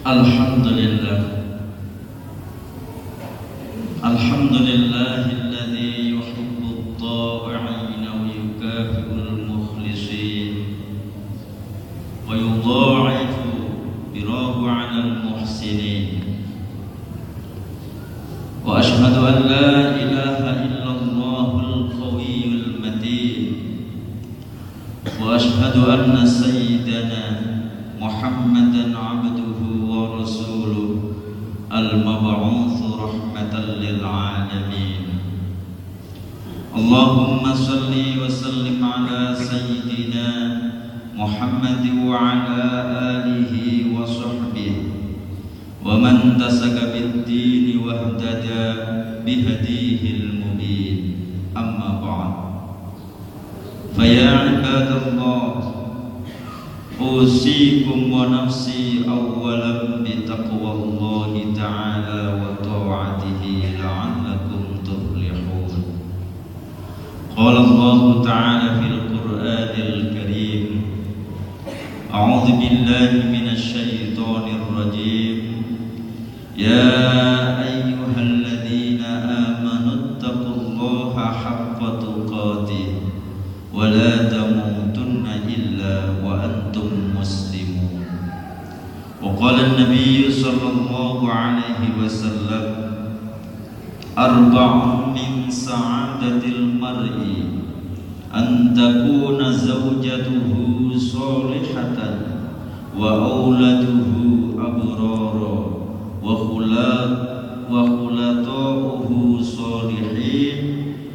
Alhamdulillah, alhamdulillahilladzi yuhibbut ta'i'ina wa yukafi'ul mukhlisin wa yudha'ifu birahu 'alal muhsinin. Wa ashhadu an la ilaha illallahul qawiyyul matin wa ashhadu anna sayyidana Muhammadan 'abduhu wa rasuluh al-mab'utsu rahmatan lil 'alamin. Allahumma shalli wa sallim ala sayyidina Muhammad wa ala alihi wa sahbihi wa man tasaka bid-din wa ihtada bihadihil mubin. Amma ba'd. Fa ya ibadallah, usikum wa nafsi awwalan bi taqwallahi ta'ala wa ta'atihi la'allakum tuflihun. Qala Allah ta'ala fil Qur'anil Karim, a'udzu billahi minasy syaithanir rajim. Ya ayyuhalladzina amanu taqullaha haqqa tuqatih wa la tamutunna illa wa antum muslimun. Wa qala an-nabiy sallallahu alaihi wasallam, arba'un min sa'adatil mar'i an takuna zawjatuhu salihatan wa auladuhu abrara wa khulatuhu salihin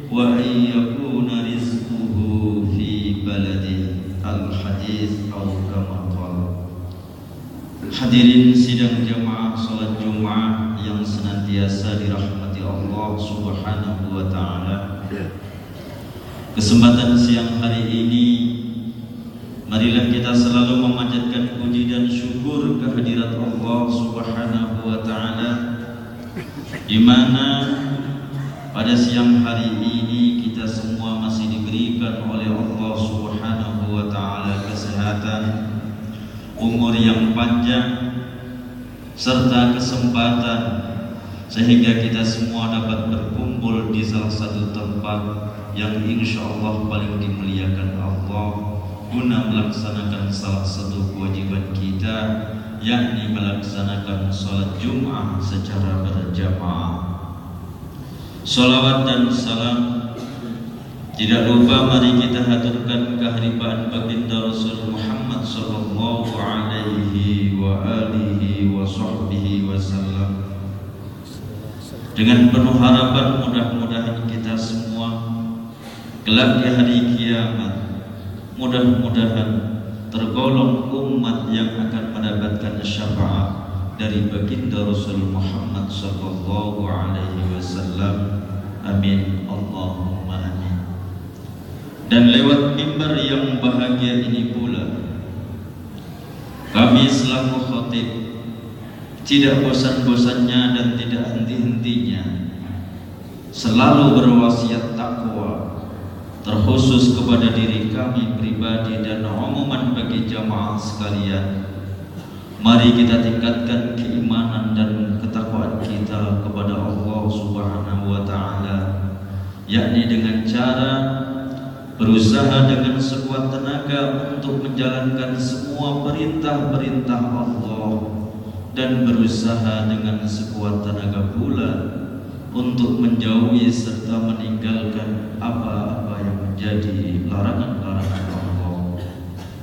wa ayyakuna rizquhu fi baladihi. Al-hadis atau kama qala. Hadirin sidang jamaah salat Jumat yang senantiasa dirahmati Allah Subhanahu wa taala. Kesempatan siang hari ini, marilah kita selalu memanjatkan puji dan syukur kehadirat Allah Subhanahu wa taala, di mana pada siang hari ini kita semua masih diberikan oleh Allah Subhanahu wa taala kesehatan, umur yang panjang, serta kesempatan sehingga kita semua dapat berkumpul di salah satu tempat yang insya Allah paling dimuliakan Allah guna melaksanakan salah satu kewajiban kita, yakni melaksanakan sholat Jum'ah secara berjamaah. Salawat dan salam tidak lupa mari kita haturkan keharibaan baginda Rasul Muhammad sallallahu alaihi wa alihi wa sahbihi wasallam, dengan penuh harapan mudah-mudahan kita semua kelak di hari kiamat mudah-mudahan tergolong umat yang akan mendapatkan syafaat dari baginda Rasul Muhammad sallallahu alaihi wasallam. Amin, Allahumma amin. Dan lewat mimbar yang bahagia ini pula, kami selaku khatib tidak bosan-bosannya dan tidak henti-hentinya selalu berwasiat takwa, terkhusus kepada diri kami pribadi dan umuman bagi jamaah sekalian. Mari kita tingkatkan keimanan dan ketakwaan kita kepada Allah Subhanahu wa taala, yakni dengan cara berusaha dengan sekuat tenaga untuk menjalankan semua perintah-perintah Allah, dan berusaha dengan sekuat tenaga pula untuk menjauhi serta meninggalkan apa-apa yang menjadi larangan-larangan Allah.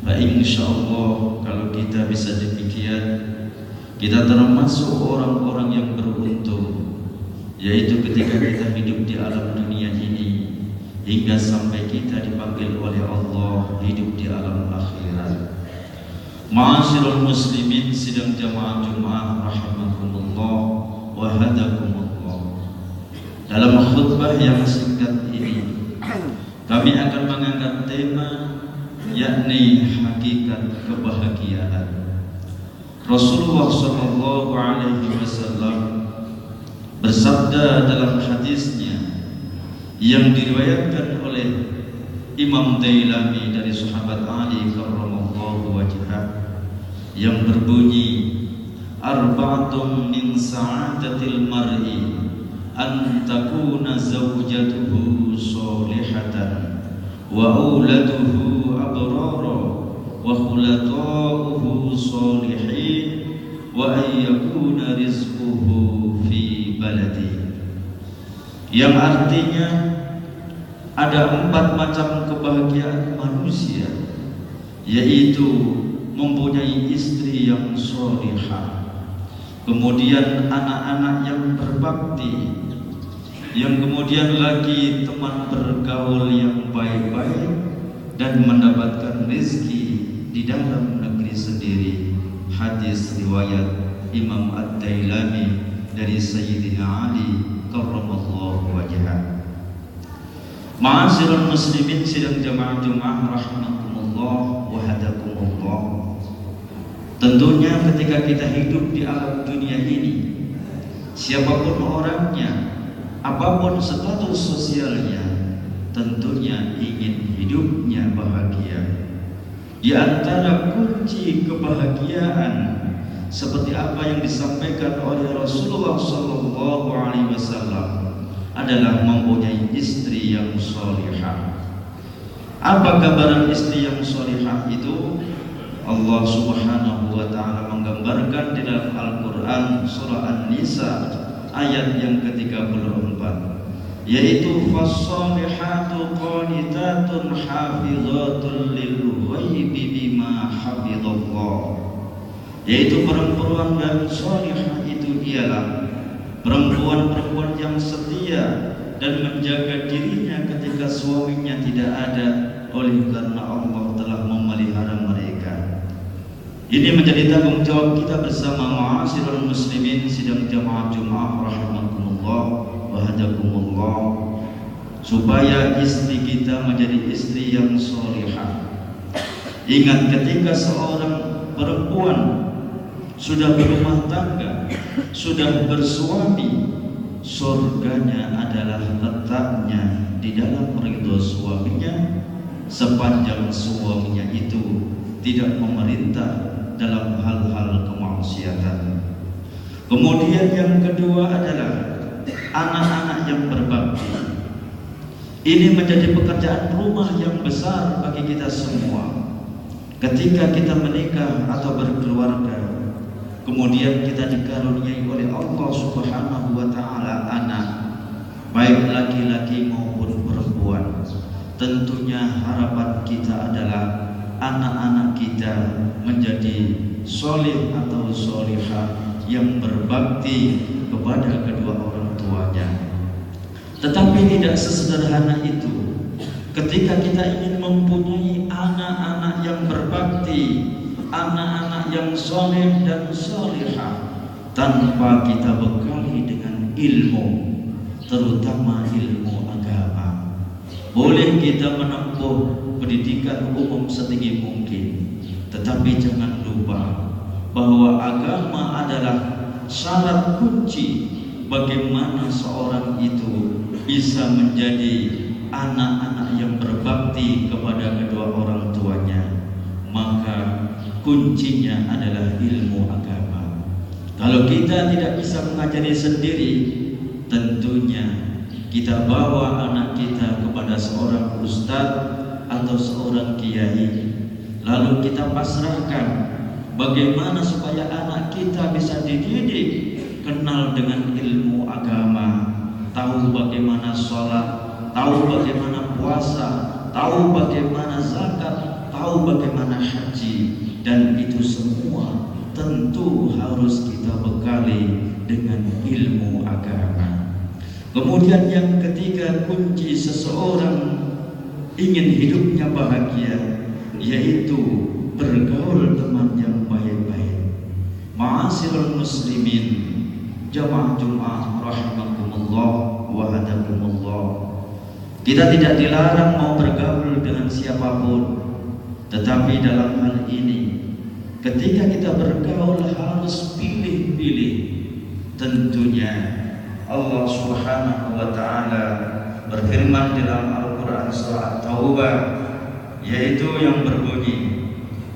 Nah, insya Allah kalau kita bisa demikian, kita termasuk orang-orang yang beruntung, yaitu ketika kita hidup di alam dunia ini hingga sampai kita dipanggil oleh Allah hidup di alam akhirat. Ma'asyiral muslimin sidang jamaah Jumat rahimakumullah wa hadakumullah. Dalam khutbah yang singkat ini kami akan mengangkat tema, yakni hakikat kebahagiaan. Rasulullah sallallahu alaihi wasallam bersabda dalam hadisnya yang diriwayatkan oleh Imam Dailami dari sahabat Ali karramallahu wajhah yang berbunyi, arba'atun min sa'adatil mar'i an takuna zawjatuhu solihatan wa auladuhu abrara wa khulata'uhu solihin wa an yakuna rizquhu fi baladi. Yang artinya ada 4 macam kebahagiaan manusia, yaitu mempunyai istri yang solihah, kemudian anak-anak yang berbakti, yang kemudian lagi teman bergaul yang baik-baik, dan mendapatkan rezeki di dalam negeri sendiri. Hadis riwayat Imam Ad-Dailami dari Sayyidina Ali karramallahu wajhah. Ma'asyiral muslimin sidang jamaah Jumat rahimakumullah wa hadakumullah. Tentunya ketika kita hidup di alam dunia ini, siapapun orangnya, apapun status sosialnya, tentunya ingin hidupnya bahagia. Di antara kunci kebahagiaan seperti apa yang disampaikan oleh Rasulullah SAW adalah mempunyai istri yang solihah. Apa gambaran istri yang solihah itu? Allah Subhanahu wa ta'ala menggambarkan di dalam Al-Quran surah An-Nisa ayat yang ke-34, yaitu fassolihatu qanitatun hafizatun lil ghaibi bima hafizallah. Yaitu perempuan yang solihah itu ialah perempuan-perempuan yang setia dan menjaga dirinya ketika suaminya tidak ada, oleh karena Allah telah memelihara mereka. Ini menjadi tanggung jawab kita bersama ma'asyiral muslimin sidang jamaah Jumat rahimakumullah wa hadakumullah, supaya istri kita menjadi istri yang solihah. Ingat, ketika seorang perempuan sudah berumah tangga, sudah bersuami, surganya adalah letaknya di dalam ridho suaminya, sepanjang suaminya itu tidak memerintah dalam hal-hal kemaksiatan. Kemudian yang kedua adalah anak-anak yang berbakti. Ini menjadi pekerjaan rumah yang besar bagi kita semua. Ketika kita menikah atau berkeluarga, kemudian kita dikaruniai oleh Allah Subhanahu wa ta'ala anak, baik laki-laki maupun perempuan, tentunya harapan kita adalah anak-anak kita menjadi solih atau solihah yang berbakti kepada kedua orang tuanya. Tetapi tidak sesederhana itu. Ketika kita ingin mempunyai anak-anak yang berbakti, anak-anak yang soleh dan solihah, tanpa kita bekali dengan ilmu, terutama ilmu agama. Boleh kita menempuh pendidikan umum setinggi mungkin, tetapi jangan lupa bahwa agama adalah syarat kunci bagaimana seorang itu bisa menjadi anak-anak yang berbakti kepada kedua orang tuanya. Maka kuncinya adalah ilmu agama. Kalau kita tidak bisa mengajari sendiri, tentunya kita bawa anak kita kepada seorang ustadz atau seorang kiai, lalu kita pasrahkan bagaimana supaya anak kita bisa dididik kenal dengan ilmu agama, tahu bagaimana sholat, tahu bagaimana puasa, tahu bagaimana zakat, tahu bagaimana haji, dan itu semua tentu harus kita bekali dengan ilmu agama. Kemudian yang ketiga, kunci seseorang ingin hidupnya bahagia, yaitu bergaul teman yang baik-baik. Ma'asyiral muslimin jamaah Jumat rahimakumullah wa hadakumullah. Kita tidak dilarang mau bergaul dengan siapapun, tetapi dalam hal ini ketika kita bergaul harus pilih-pilih. Tentunya Allah Subhanahu wa ta'ala berfirman dalam Al-Quran Al-Quran surah Taubah, yaitu yang berbunyi,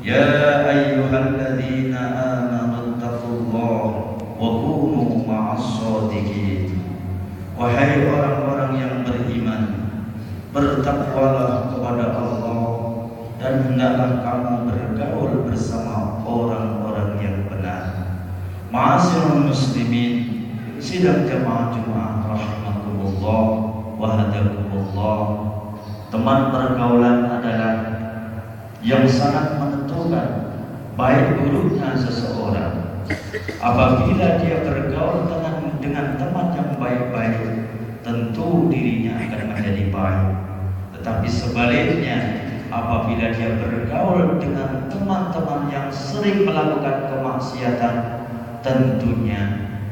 Ya ayyuhalladzina amanu taqullaha wa kunu ma'as-shadiqin. Wahai orang-orang yang beriman, bertakwalah kepada Allah dan hendaklah kamu bergaul bersama orang-orang yang benar. Ma'asyiral muslimin, sidang jamaah Jumat rahimakumullah wa hadakumullah. Teman pergaulan adalah yang sangat menentukan baik buruknya seseorang. Apabila dia bergaul dengan teman yang baik-baik, tentu dirinya akan menjadi baik. Tetapi sebaliknya, apabila dia bergaul dengan teman-teman yang sering melakukan kemaksiatan, tentunya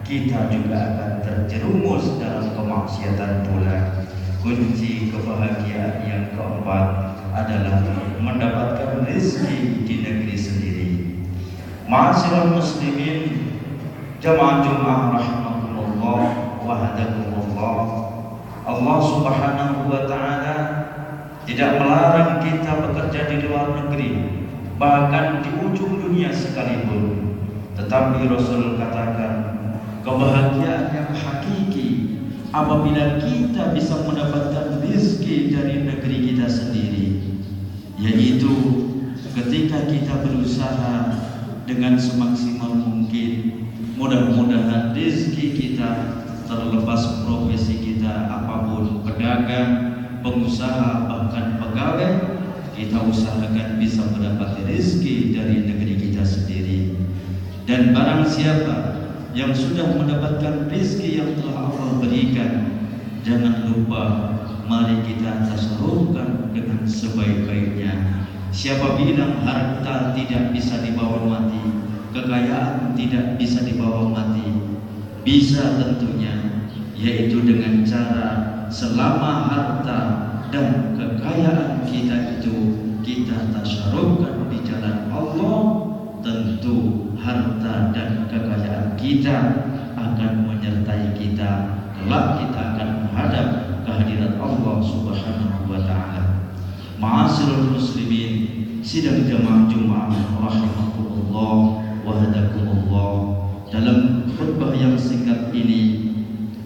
kita juga akan terjerumus dalam kemaksiatan pula. Kunci kebahagiaan yang keempat adalah mendapatkan rezeki di negeri sendiri. Ma'asyiral muslimin, jamaah Jumat rahimakumullah wa hadakumullah. Allah Subhanahu wa taala tidak melarang kita bekerja di luar negeri, bahkan di ujung dunia sekalipun. Tetapi Rasul katakan, kebahagiaan yang hakiki apabila kita bisa mendapatkan rezeki dari negeri kita sendiri, yaitu ketika kita berusaha dengan semaksimal mungkin. Mudah-mudahan rezeki kita, terlepas profesi kita apapun, pedagang, pengusaha, bahkan pegawai, kita usahakan bisa mendapat rezeki dari negeri kita sendiri. Dan barang siapa yang sudah mendapatkan rezeki yang telah Allah berikan, jangan lupa mari kita tasarrufkan dengan sebaik-baiknya. Siapa bilang harta tidak bisa dibawa mati, kekayaan tidak bisa dibawa mati? Bisa tentunya, yaitu dengan cara selama harta dan kekayaan kita itu kita tasarrufkan di jalan Allah, tentu harta dan kekayaan kita akan menyertai kita. Kelak kita akan menghadap kehadirat Allah Subhanahu wa taala. Ma'asyiral muslimin, sidang jamaah Jumat rahimakumullah wa hadakumullah. Dalam khutbah yang singkat ini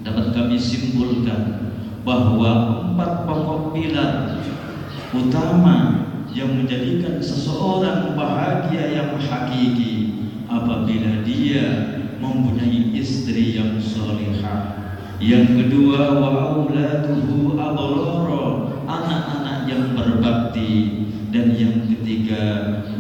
dapat kami simpulkan bahwa 4 pokok pilar utama yang menjadikan seseorang bahagia yang hakiki apabila dia mempunyai istri yang salihah. Yang kedua, wa auladuhu abrara, anak-anak yang berbakti. Dan yang ketiga,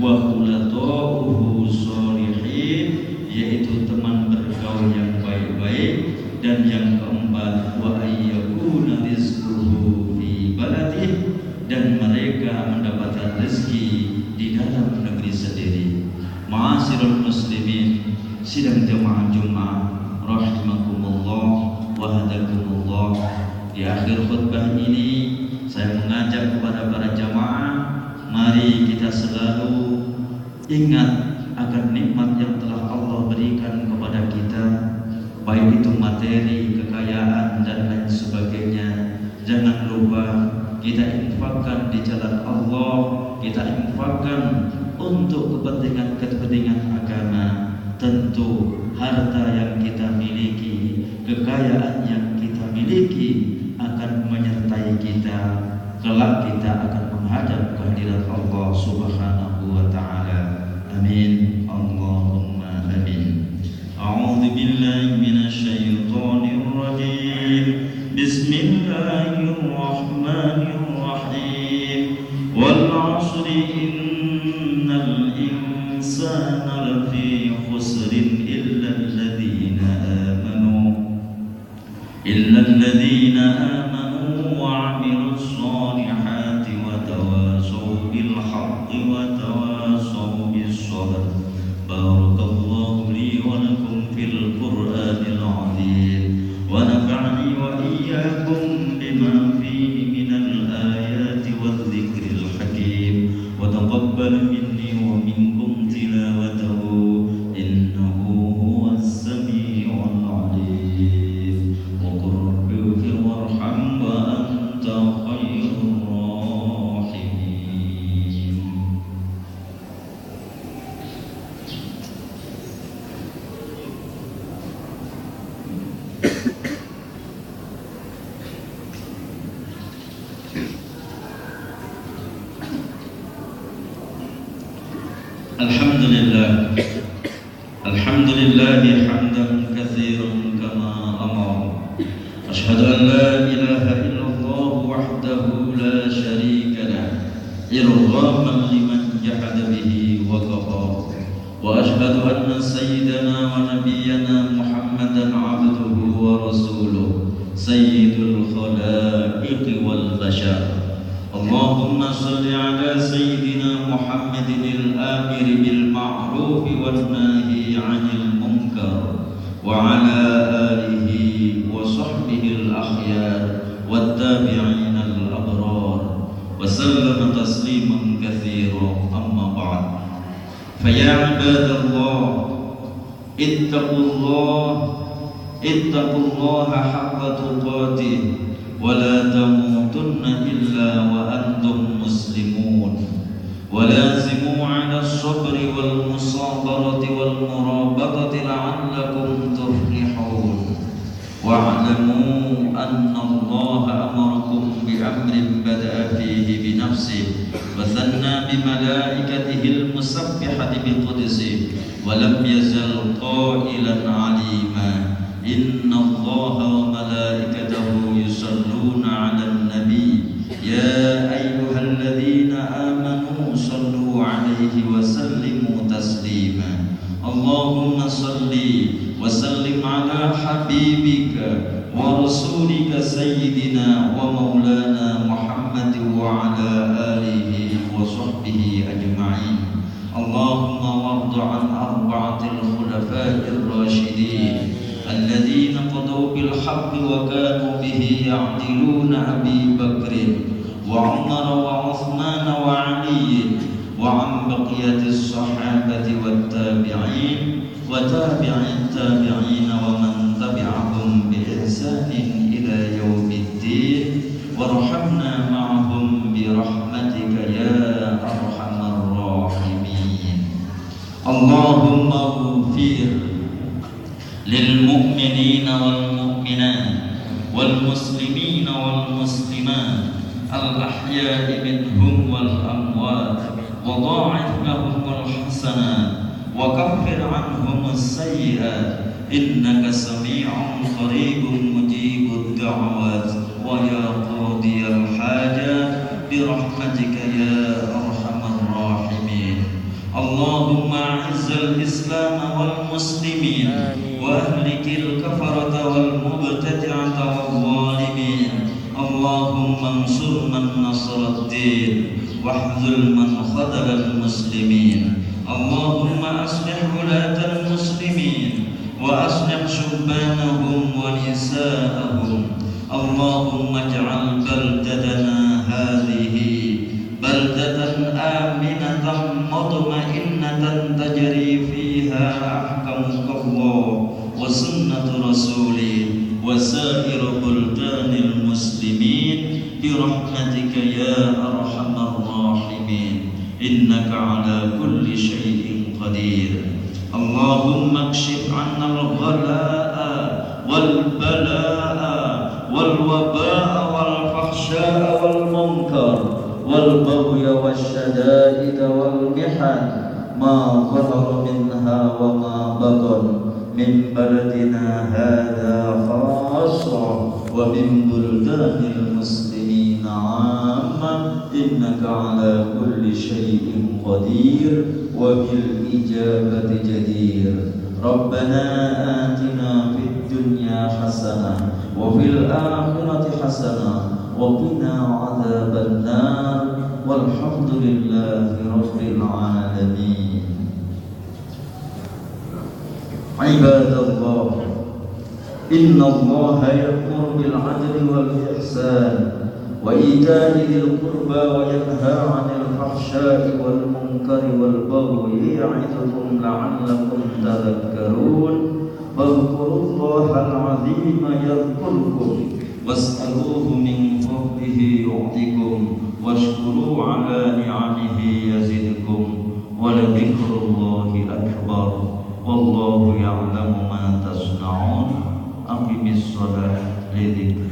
wa khulatuhu sholihin, yaitu teman bergaul yang baik-baik. Dan yang keempat, wa ayyakuna rizquhu fi baladih, dan mereka mendapatkan rezeki di dalam negeri sendiri. Ma'asyiral muslimin, sidang jamaah Jumat rahimakumullah wa hadakumullah. Di akhir khutbah ini saya mengajak kepada para jamaah, mari kita selalu ingat akan nikmat yang telah Allah berikan kepada kita, baik itu materi, kekayaan dan lain sebagainya. Jangan lupa kita infakkan di jalan Allah, kita infakkan untuk kepentingan agama. Tentu harta yang kita miliki, kekayaan yang kita miliki akan menyertai kita. Kelak kita akan menghadap kehadirat Allah Subhanahu wa taala. Amin. Allahumma amin. A'udzu billahi minasyaitonir rajim. Bismillahirrahmanirrahim. Wal 'ashri innal insana lafi khusrin illa alladhina amanu wa 'amilus solihati wa tawasaw bil haqqi wa tawasaw bis sabr. Barakallahu li wa lakum fil Qur'anil 'azim wa nafa'ani wa iyyakum bima fihi minal ayati wadh-dhikril hakim wa taqabbal minni wa minkum tilawatahu innahu huwas sami'ul 'alim. Wa qur rabbi ighfir warham wa anta khairur Alhamdulillah, alhamdulillah hamdan katsiran kama amara. Ashhadu an la ilaha illallah wahdahu la syarika lah, irghaman liman jahada bihi wa kafara. Wa ashhadu anna sayyidana wa nabiyyana Muhammadan abduhu wa rasuluh, sayyidul khalaiqi wal bashar. Allahumma salli ala sayyidina Muhammadin al-amiri bil ma'ruf wan nahi 'anil munkar wa ala alihi wa sahbihi al-akhyar wat tabi'in al-abrar wa sallama tasliman katsiran, amma ba'd. Fa ya ibadallah, ittaqullaha haqqa tuqatih wa la tamutunna illa wa antum muslimun, wa lazimu 'ala as-sabri wal musabarati wal murabatati la'allakum tuflihun. Wa'lamu anna Allah amarakum bi amrin bada'a fihi bi nafsihi wa thanna bi malaikatihi al-musabbihati bi qudsihi wa lam yazal qailan 'alima. Inna Allah wa malaikatahu yusalluna 'alan nabi ya ayyuhalladzina amanu sallu 'alaihi wa sallimu taslima. Allahumma salli wa sallim ala habibika wa rasulika sayyidina wa maulana Muhammad wa ala alihi wa sahbihi ajma'in. Allahumma warda an arba'atil khulafa'ir rasyidin الذين قضوا بالحق وكانوا به يعدلون، أبي بكر وعمر وعثمان وعلي وعن بقية الصحابة والتابعين وتابع التابعين ومن تبعهم بإحسان إلى يوم الدين، وارحمنا معهم برحمتك يا أرحم الراحمين. اللهم اغفر للمؤمنين والمؤمنات والمسلمين والمسلمات الأحياء منهم والأموات، وضاعف لهم الحسنات وكفر عنهم السيئات، إنك سميع قريب مجيب الدعوات ويا قاضي الحاجات برحمتك يا أرحم الراحمين. اللهم أعز الإسلام والمسلمين وأهلك الكفرة والمبتدعة والظالمين. اللهم انصر من نصر الدين واخذل من خذل المسلمين. اللهم أصلح ولاة المسلمين وأصلح شبانهم ونساءهم. اللهم اجعل بلدتنا هذه بلدة آمنة مطمئنة تجري فيها أحكامك الله وسنة رسوله وسائر بلدان المسلمين برحمتك يا أرحم الراحمين، إنك على كل شيء قدير. اللهم اكشف عنا الغلاء والبلاء والوباء والفحشاء والمنكر والبغي والشدائد والمحن ما ظهر منها وما بطن من بلدنا هذا خاصة ومن بلدان المسلمين عامة، إنك على كل شيء قدير وبالإجابة جدير. ربنا آتنا في الدنيا حسنة وفي الآخرة حسنة وقنا عذاب النار والحمد لله رب العالمين. عباد الله، إن الله يأمر بالعدل والإحسان وإيتاء ذي القربى وينهى عن الفحشاء والمنكر والبغي يعظكم لعلكم تذكرون. فاذكروا الله العظيم يذكركم واسألوه من فضله يعطكم واشكروا على نعمه يزدكم ولذكر الله أكبر والله يعلم ما تصنعون. أقم الصلاة لذكر